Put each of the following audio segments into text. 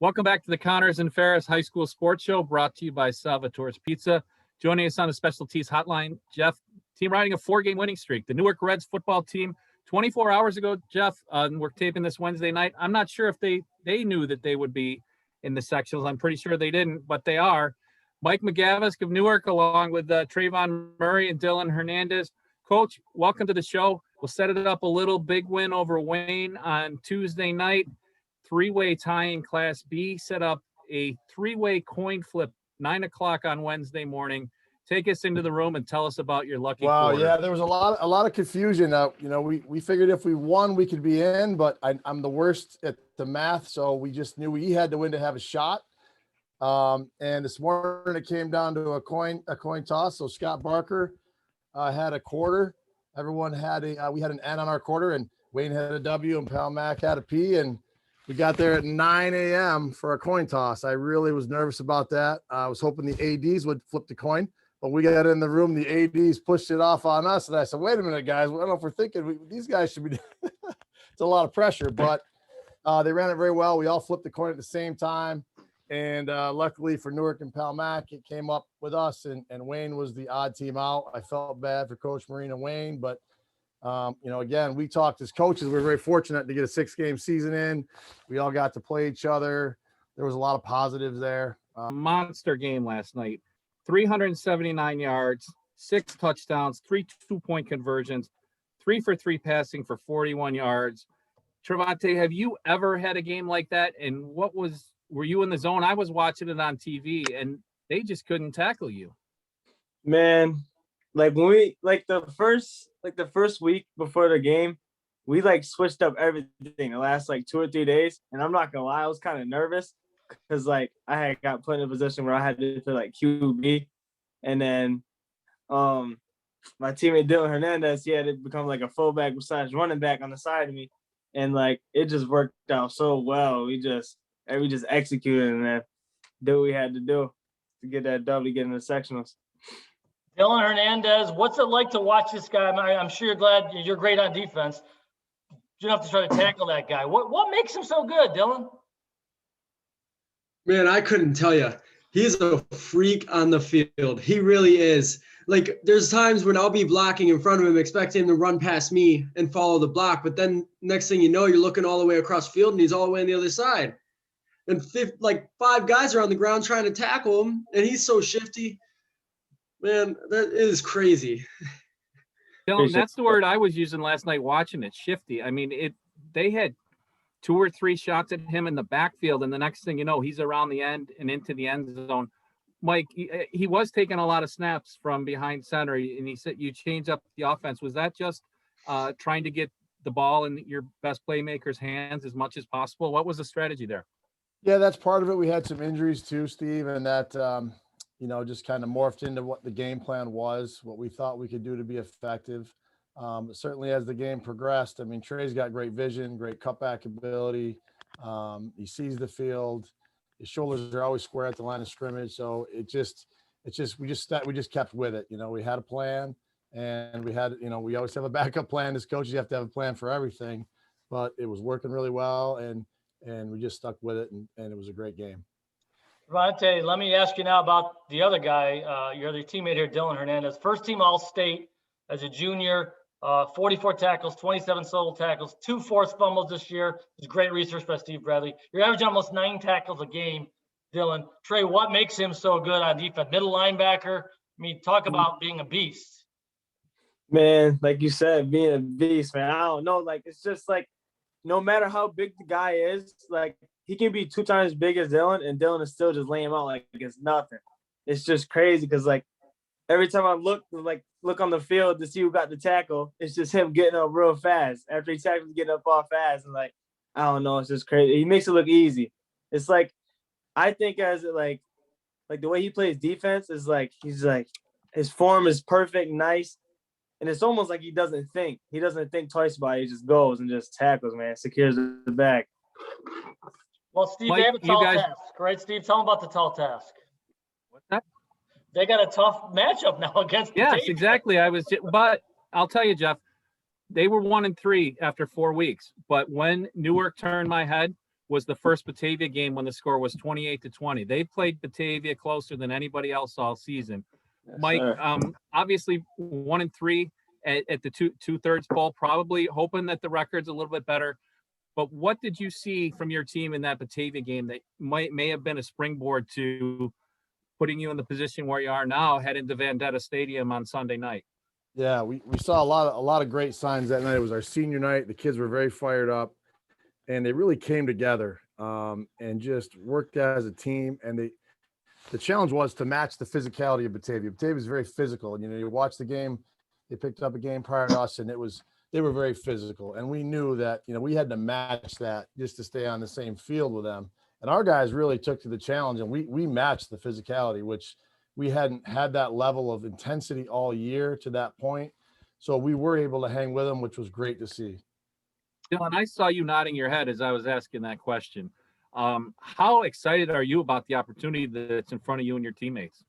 Welcome back to the Connors and Ferris High School Sports Show, brought to you by Salvatore's Pizza. Joining us on the specialties hotline, Jeff, team riding a 4-game winning streak. The Newark Reds football team, 24 hours ago, Jeff, we're taping this Wednesday night. I'm not sure if they knew that they would be in the sectionals. I'm pretty sure they didn't, but they are. Mike McGavisk of Newark, along with Travontay Murray and Dillan Hernandez. Coach, welcome to the show. We'll set it up a little. Big win over Wayne on Tuesday night. 3-way tie in Class B, set up a 3-way coin flip, 9 o'clock on Wednesday morning. Take us into the room and tell us about your lucky quarter. Yeah, there was a lot of confusion. We figured if we won, we could be in, but I'm the worst at the math, so we just knew we had to win to have a shot. And this morning it came down to a coin toss. So Scott Barker had a quarter. Everyone had we had an N on our quarter, and Wayne had a W, and Pal Mac had a P, and we got there at 9 a.m. for a coin toss. I really was nervous about that. I was hoping the ADs would flip the coin, but we got in the room. The ADs pushed it off on us. And I said, wait a minute, guys. I don't know if we're thinking these guys should be – it's a lot of pressure, but they ran it very well. We all flipped the coin at the same time. And luckily for Newark and Pal Mac, it came up with us, and Wayne was the odd team out. I felt bad for Coach Marine and Wayne, but again, we talked as coaches. We were very fortunate to get a 6-game season in. We all got to play each other. There was a lot of positives there. Monster game last night. 379 yards, 6 touchdowns, 3 two-point conversions, 3 for 3 passing for 41 yards. Travontay, have you ever had a game like that? And were you in the zone? I was watching it on TV, and they just couldn't tackle you. Man, like when we the first week before the game, we switched up everything the last 2 or 3 days. And I'm not gonna lie, I was kind of nervous because I had got put in a position where I had to play QB, and then my teammate Dillan Hernandez, he had to become a fullback besides running back on the side of me, and it just worked out so well. We just executed and then did what we had to do to get that W, get in the sectionals. Dillan Hernandez, what's it like to watch this guy? I'm sure you're glad you're great on defense. You don't have to try to tackle that guy. What makes him so good, Dillan? Man, I couldn't tell you. He's a freak on the field. He really is. There's times when I'll be blocking in front of him, expecting him to run past me and follow the block. But then next thing you know, you're looking all the way across the field and he's all the way on the other side. And 5 guys are on the ground trying to tackle him, and he's so shifty. Man, that is crazy. Dylan, that's the word I was using last night watching it, shifty. I mean, they had 2 or 3 shots at him in the backfield, and the next thing you know, he's around the end and into the end zone. Mike, he was taking a lot of snaps from behind center, and he said you changed up the offense. Was that just trying to get the ball in your best playmaker's hands as much as possible? What was the strategy there? Yeah, that's part of it. We had some injuries too, Steve, and that just kind of morphed into what the game plan was, what we thought we could do to be effective. Certainly as the game progressed, I mean, Trey's got great vision, great cutback ability. He sees the field. His shoulders are always square at the line of scrimmage. So we just kept with it. We had a plan, and we always have a backup plan. As coaches, you have to have a plan for everything, but it was working really well, and we just stuck with it, and it was a great game. Travontay, let me ask you now about the other guy, your other teammate here, Dillan Hernandez. First team All-State as a junior, 44 tackles, 27 solo tackles, 2 forced fumbles this year. It's great research by Steve Bradley. You're averaging almost 9 tackles a game, Dillan. Trey, what makes him so good on defense? Middle linebacker. I mean, talk about being a beast. Man, like you said, being a beast, man. I don't know. It's just no matter how big the guy is, he can be 2 times as big as Dillan, and Dillan is still just laying him out like it's nothing. It's just crazy because every time I look on the field to see who got the tackle, it's just him getting up real fast. After he tackles, getting up all fast, and I don't know, it's just crazy. He makes it look easy. It's I think as the way he plays defense is he's his form is perfect, nice. And it's almost like he doesn't think. He doesn't think twice about it. He just goes and just tackles, man. Secures the bag. Well, Steve, Mike, they have a tall task, right? Steve, tell them about the tall task. What's that? They got a tough matchup now against Yes, Batavia. exactly. But I'll tell you, Jeff, they were 1-3 after 4 weeks. But when Newark turned my head, was the first Batavia game when the score was 28-20. They played Batavia closer than anybody else all season. Yes, Mike, sir. obviously 1-3 at the two-thirds bowl, probably hoping that the record's a little bit better. But what did you see from your team in that Batavia game that may have been a springboard to putting you in the position where you are now, heading to Vendetta Stadium on Sunday night? Yeah, we saw a lot of great signs that night. It was our senior night. The kids were very fired up, and they really came together and just worked as a team. And the challenge was to match the physicality of Batavia. Batavia is very physical. You know, you watch the game. They picked up a game prior to us, and they were very physical. And we knew that, you know, we had to match that just to stay on the same field with them. And our guys really took to the challenge, and we matched the physicality, which we hadn't had that level of intensity all year to that point. So we were able to hang with them, which was great to see. Dillan, I saw you nodding your head as I was asking that question. How excited are you about the opportunity that's in front of you and your teammates?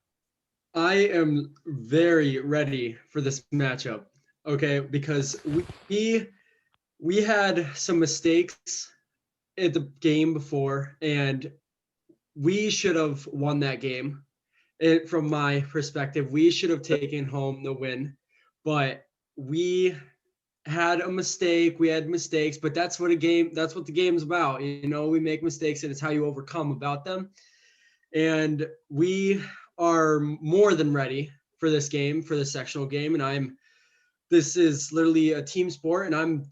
I am very ready for this matchup. Okay, because we had some mistakes at the game before, and we should have won that game. From my perspective, we should have taken home the win, but we had a mistake. We had mistakes, but that's what the game's about. You know, we make mistakes, and it's how you overcome about them. And we are more than ready for this game, for the sectional game. And this is literally a team sport, and I'm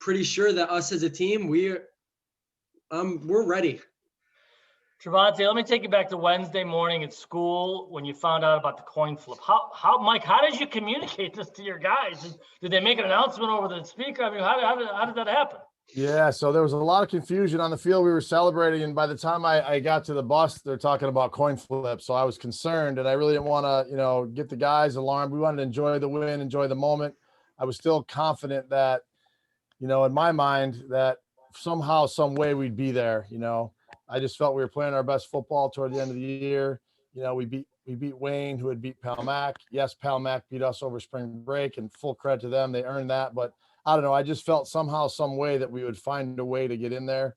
pretty sure that us as a team, we're ready. Travontay, let me take you back to Wednesday morning at school when you found out about the coin flip. How Mike, how did you communicate this to your guys? Did they make an announcement over the speaker? I mean, how did that happen? Yeah, so there was a lot of confusion on the field. We were celebrating, and by the time I got to the bus, they're talking about coin flip. So I was concerned, and I really didn't want to, you know, get the guys alarmed. We wanted to enjoy the win, enjoy the moment. I was still confident that, you know, in my mind, that somehow, some way we'd be there. You know, I just felt we were playing our best football toward the end of the year. You know, we beat Wayne, who had beat Palmac. Yes, Palmac beat us over spring break, and full credit to them. They earned that, but I don't know. I just felt somehow, some way that we would find a way to get in there.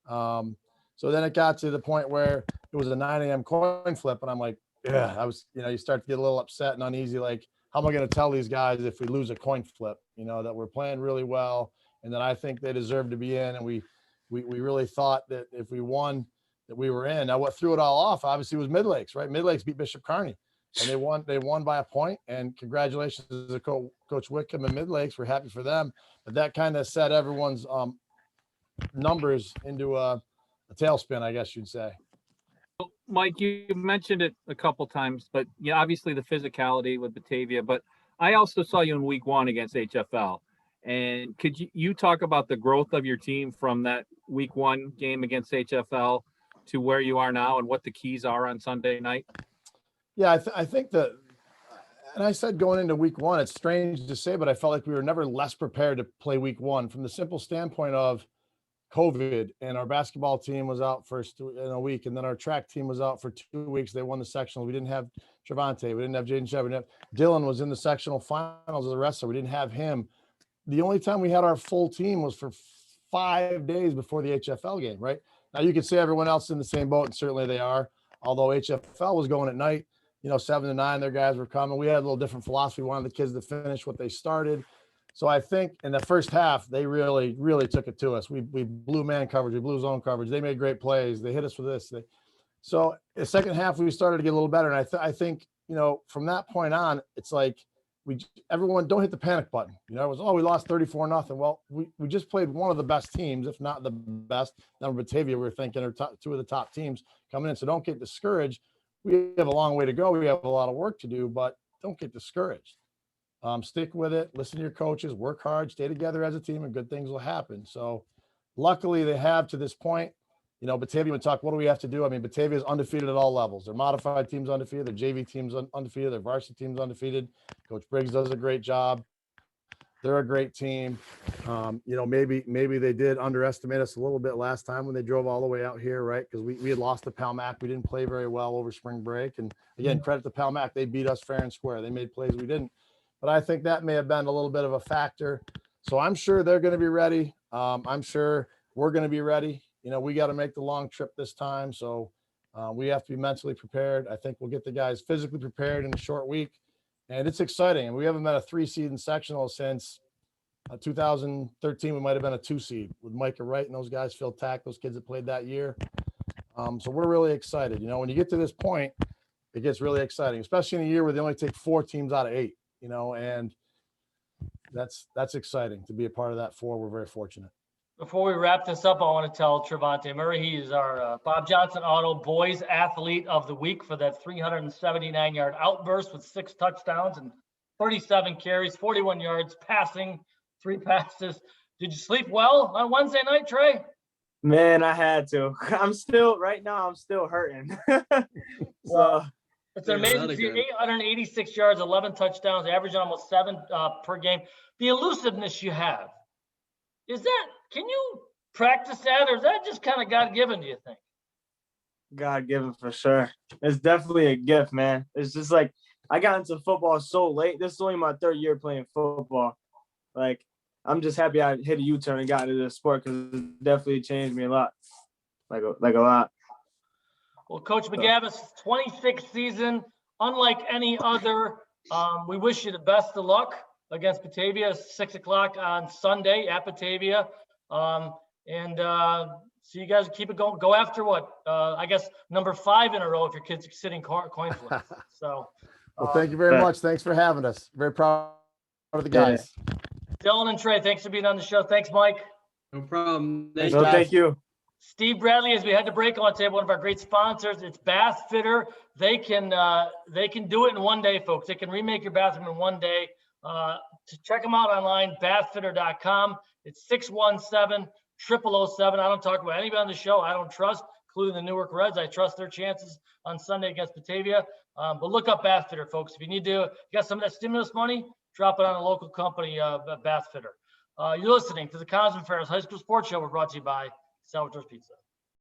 So then it got to the point where it was a 9 a.m. coin flip, and I'm like, yeah, I was, you know, you start to get a little upset and uneasy. Like, how am I going to tell these guys if we lose a coin flip, you know, that we're playing really well and that I think they deserve to be in. And we really thought that if we won, that we were in. Now, what threw it all off, obviously, was Mid Lakes, right? Mid Lakes beat Bishop Kearney, and they won by a point. And congratulations to Coach Wickham and Mid Lakes. We're happy for them. But that kind of set everyone's numbers into a tailspin, I guess you'd say. Mike, you mentioned it a couple times, but yeah, obviously the physicality with Batavia. But I also saw you in week 1 against HFL. And could you talk about the growth of your team from that week 1 game against HFL to where you are now and what the keys are on Sunday night? Yeah, I think that, and I said going into week 1, it's strange to say, but I felt like we were never less prepared to play week 1 from the simple standpoint of COVID, and our basketball team was out first in a week, and then our track team was out for 2 weeks. They won the sectional. We didn't have Travontay. We didn't have Jaden Shepard. Dillan was in the sectional finals as a wrestler. We didn't have him. The only time we had our full team was for 5 days before the HFL game, right? Now you could say everyone else is in the same boat, and certainly they are. Although HFL was going at night, you know, 7 to 9, their guys were coming. We had a little different philosophy. We wanted the kids to finish what they started. So I think in the first half, they really, really took it to us. We blew man coverage. We blew zone coverage. They made great plays. They hit us with this. So the second half, we started to get a little better. And I think, you know, from that point on, it's like everyone don't hit the panic button. You know, it was, we lost 34-0. Well, we just played one of the best teams, if not the best. Now Batavia, we were thinking are 2 of the top teams coming in. So don't get discouraged. We have a long way to go. We have a lot of work to do, but don't get discouraged. Stick with it, listen to your coaches, work hard, stay together as a team, and good things will happen. So luckily they have to this point. You know, Batavia would talk, what do we have to do? I mean, Batavia is undefeated at all levels. Their modified team's undefeated, their JV team's undefeated, their varsity team's undefeated. Coach Briggs does a great job. They're a great team. You know, maybe they did underestimate us a little bit last time when they drove all the way out here, right? Because we had lost to Palmac. We didn't play very well over spring break. And again, credit to Palmac. They beat us fair and square. They made plays we didn't. But I think that may have been a little bit of a factor. So I'm sure they're going to be ready. I'm sure we're going to be ready. you know, we got to make the long trip this time. So we have to be mentally prepared. I think we'll get the guys physically prepared in a short week. And it's exciting. And we haven't been a 3-seed in sectional since 2013. We might have been a 2-seed with Micah Wright and those guys, Phil Tack, those kids that played that year. So we're really excited. You know, when you get to this point, it gets really exciting, especially in a year where they only take 4 teams out of 8, you know, and that's exciting to be a part of that 4. We're very fortunate. Before we wrap this up, I want to tell Travontay Murray, he is our Bob Johnson Auto Boys Athlete of the Week for that 379-yard outburst with 6 touchdowns and 37 carries, 41 yards passing, 3 passes. Did you sleep well on Wednesday night, Trey? Man, I had to. I'm still hurting. So it's an amazing feat. 886 yards, 11 touchdowns, averaging almost 7 per game. The elusiveness you have, can you practice that, or is that just kind of God-given, do you think? God-given for sure. It's definitely a gift, man. It's just like I got into football so late. This is only my 3rd year playing football. Like, I'm just happy I hit a U-turn and got into this sport because it definitely changed me a lot. Like a lot. Well, Coach McGavisk, 26th season, unlike any other. We wish you the best of luck against Batavia, 6 o'clock on Sunday at Batavia. So you guys keep it going. Go after what? I guess number 5 in a row if your kid's sitting coin flip. So. Well, thank you very much. Thanks for having us. Very proud of the guys. Yeah. Dylan and Trey, thanks for being on the show. Thanks, Mike. No problem. Thank you. Steve Bradley, as we had to break, I want to say one of our great sponsors. It's Bath Fitter. They can do it in one day, folks. They can remake your bathroom in one day. To check them out online, bathfitter.com. It's 617-0007. I don't talk about anybody on the show I don't trust, including the Newark Reds. I trust their chances on Sunday against Batavia. But look up Bath Fitter, folks. If you got some of that stimulus money, drop it on a local company, Bath Fitter. You're listening to the Cosman Ferris High School Sports Show. We're brought to you by Salvatore's Pizza.